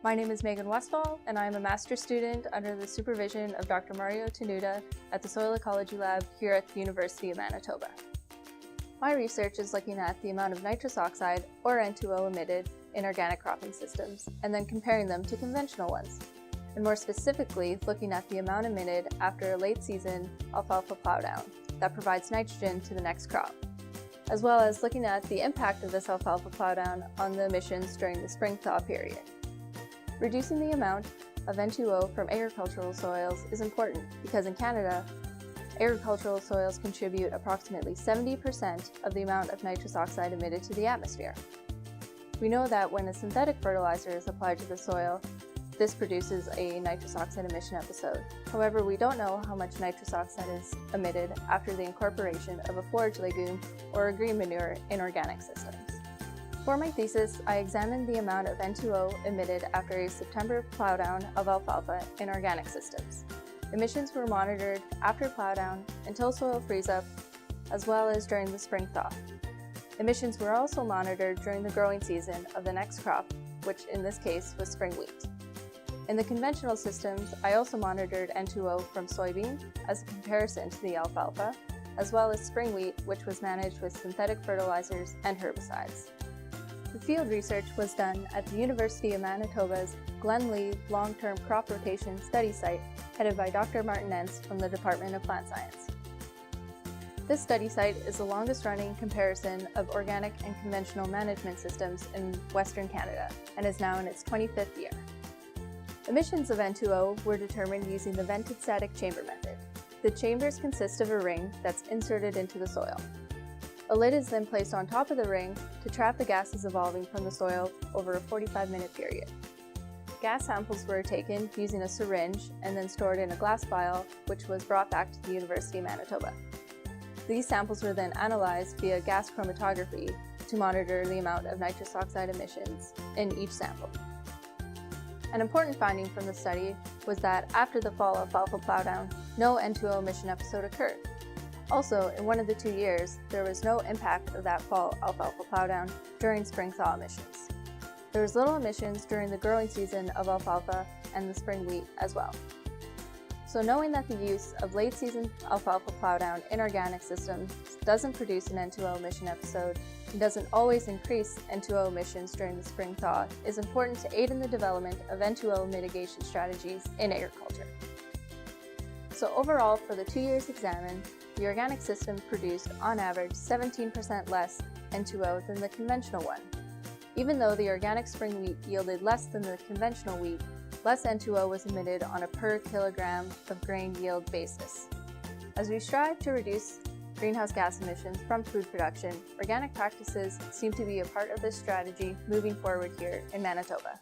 My name is Megan Westphal, and I am a master's student under the supervision of Dr. Mario Tenuta at the Soil Ecology Lab here at the University of Manitoba. My research is looking at the amount of nitrous oxide, or N2O, emitted in organic cropping systems, and then comparing them to conventional ones, and more specifically, looking at the amount emitted after a late season alfalfa plowdown that provides nitrogen to the next crop, as well as looking at the impact of this alfalfa plowdown on the emissions during the spring thaw period. Reducing the amount of N2O from agricultural soils is important because in Canada, agricultural soils contribute approximately 70% of the amount of nitrous oxide emitted to the atmosphere. We know that when a synthetic fertilizer is applied to the soil, this produces a nitrous oxide emission episode. However, we don't know how much nitrous oxide is emitted after the incorporation of a forage legume or a green manure in organic systems. For my thesis, I examined the amount of N2O emitted after a September plowdown of alfalfa in organic systems. Emissions were monitored after plowdown until soil freeze-up, as well as during the spring thaw. Emissions were also monitored during the growing season of the next crop, which in this case was spring wheat. In the conventional systems, I also monitored N2O from soybean as a comparison to the alfalfa, as well as spring wheat, which was managed with synthetic fertilizers and herbicides. The field research was done at the University of Manitoba's Glen Lee Long-Term Crop Rotation Study Site, headed by Dr. Martin Entz from the Department of Plant Science. This study site is the longest-running comparison of organic and conventional management systems in Western Canada and is now in its 25th year. Emissions of N2O were determined using the vented static chamber method. The chambers consist of a ring that's inserted into the soil. A lid is then placed on top of the ring to trap the gases evolving from the soil over a 45-minute period. Gas samples were taken using a syringe and then stored in a glass vial, which was brought back to the University of Manitoba. These samples were then analyzed via gas chromatography to monitor the amount of nitrous oxide emissions in each sample. An important finding from the study was that after the fall alfalfa plowdown, no N2O emission episode occurred. Also, in one of the 2 years, there was no impact of that fall alfalfa plowdown during spring thaw emissions. There was little emissions during the growing season of alfalfa and the spring wheat as well. So knowing that the use of late season alfalfa plowdown in organic systems doesn't produce an N2O emission episode and doesn't always increase N2O emissions during the spring thaw is important to aid in the development of N2O mitigation strategies in agriculture. So overall, for the 2 years examined, the organic system produced, on average, 17% less N2O than the conventional one. Even though the organic spring wheat yielded less than the conventional wheat, less N2O was emitted on a per kilogram of grain yield basis. As we strive to reduce greenhouse gas emissions from food production, organic practices seem to be a part of this strategy moving forward here in Manitoba.